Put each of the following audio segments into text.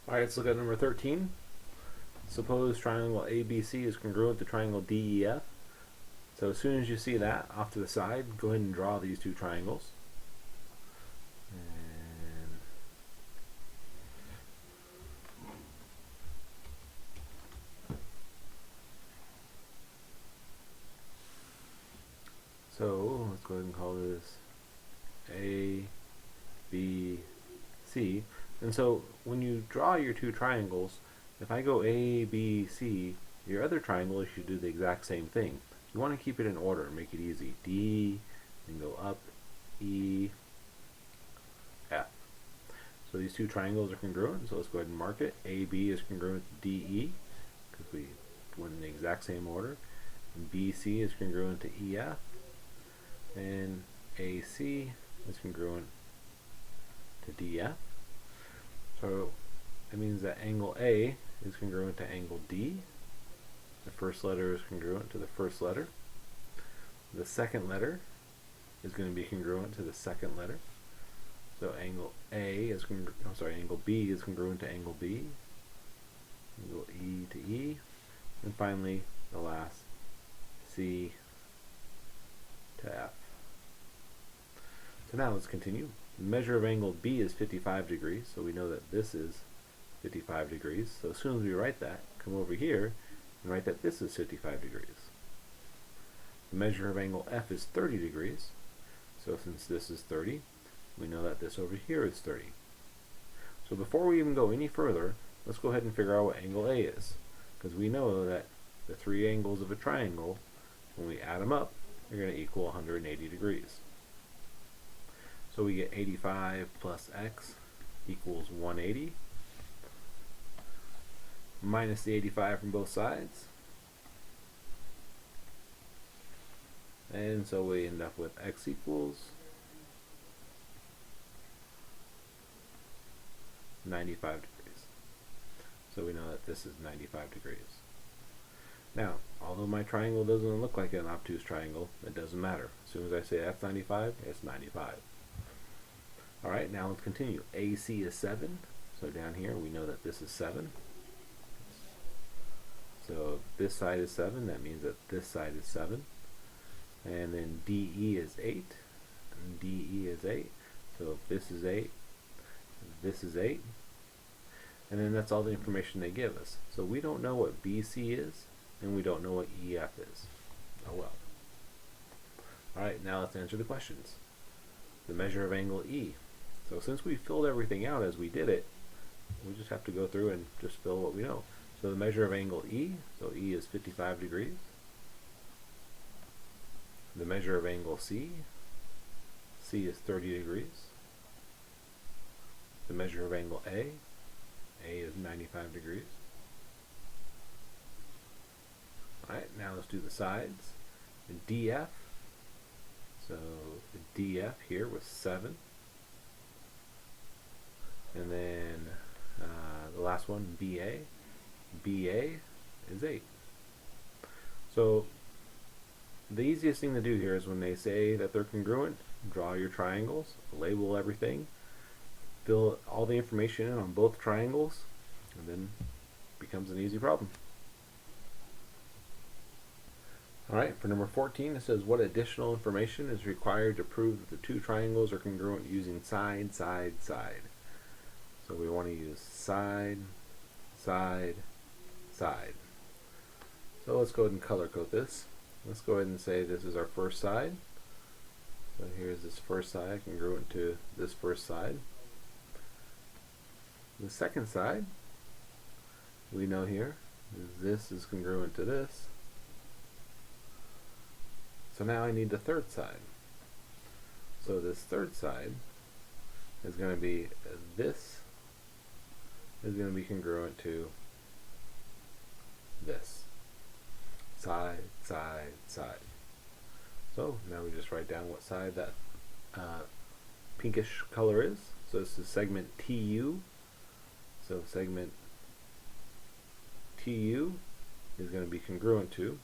Alright, let's look at number 13. Suppose triangle ABC is congruent to triangle DEF. So as soon as you see that off to the side, go ahead and draw these two triangles. And so let's go ahead and call this A, B, C. And so when you draw your two triangles, if I go A, B, C, your other triangle, you should do the exact same thing. You want to keep it in order, make it easy. D, then go up, E, F. So these two triangles are congruent, so let's go ahead and mark it. AB is congruent to DE, because we went in the exact same order. And BC is congruent to EF, and AC is congruent to DF. So that means that angle A is congruent to angle D. The first letter is congruent to the first letter. The second letter is going to be congruent to the second letter. So angle angle B is congruent to angle B. Angle E to E. And finally, the last, C to F. So now let's continue. The measure of angle B is 55 degrees, so we know that this is 55 degrees. So as soon as we write that, come over here and write that this is 55 degrees. The measure of angle F is 30 degrees, so since this is 30, we know that this over here is 30. So before we even go any further, let's go ahead and figure out what angle A is, because we know that the three angles of a triangle, when we add them up, they're going to equal 180 degrees. So we get 85 plus x equals 180, minus the 85 from both sides, and so we end up with x equals 95 degrees. So we know that this is 95 degrees. Now, although my triangle doesn't look like an obtuse triangle, it doesn't matter. As soon as I say that's 95, it's 95. Alright, now let's continue. AC is 7. So down here we know that this is 7. So this side is 7, that means that this side is 7. And then DE is 8. And DE is 8. So if this is 8, this is 8. And then that's all the information they give us. So we don't know what BC is, and we don't know what EF is. Oh well. Alright, now let's answer the questions. The measure of angle E. So since we filled everything out as we did it, we just have to go through and just fill what we know. So the measure of angle E, so E is 55 degrees. The measure of angle C, C is 30 degrees. The measure of angle A is 95 degrees. Alright, now let's do the sides. The DF, so the DF here was 7. And then the last one, BA. BA is 8. So the easiest thing to do here is when they say that they're congruent, draw your triangles, label everything, fill all the information in on both triangles, and then it becomes an easy problem. Alright, for number 14, it says what additional information is required to prove that the two triangles are congruent using side, side, side. So we want to use side, side, side. So let's go ahead and color code this. Let's go ahead and say this is our first side. So here's this first side congruent to this first side. The second side, we know here, this is congruent to this. So now I need the third side. So this third side is going to be this is going to be congruent to this. Side, side, side. So now we just write down what side that pinkish color is. So this is segment TU. So segment TU is going to be congruent to.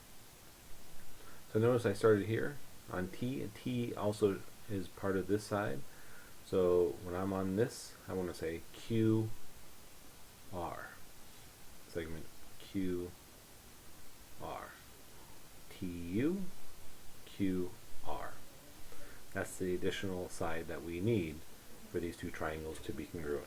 So notice I started here on T, and T also is part of this side. So when I'm on this, I want to say QR. segment QR. TU, QR. That's the additional side that we need for these two triangles to be congruent.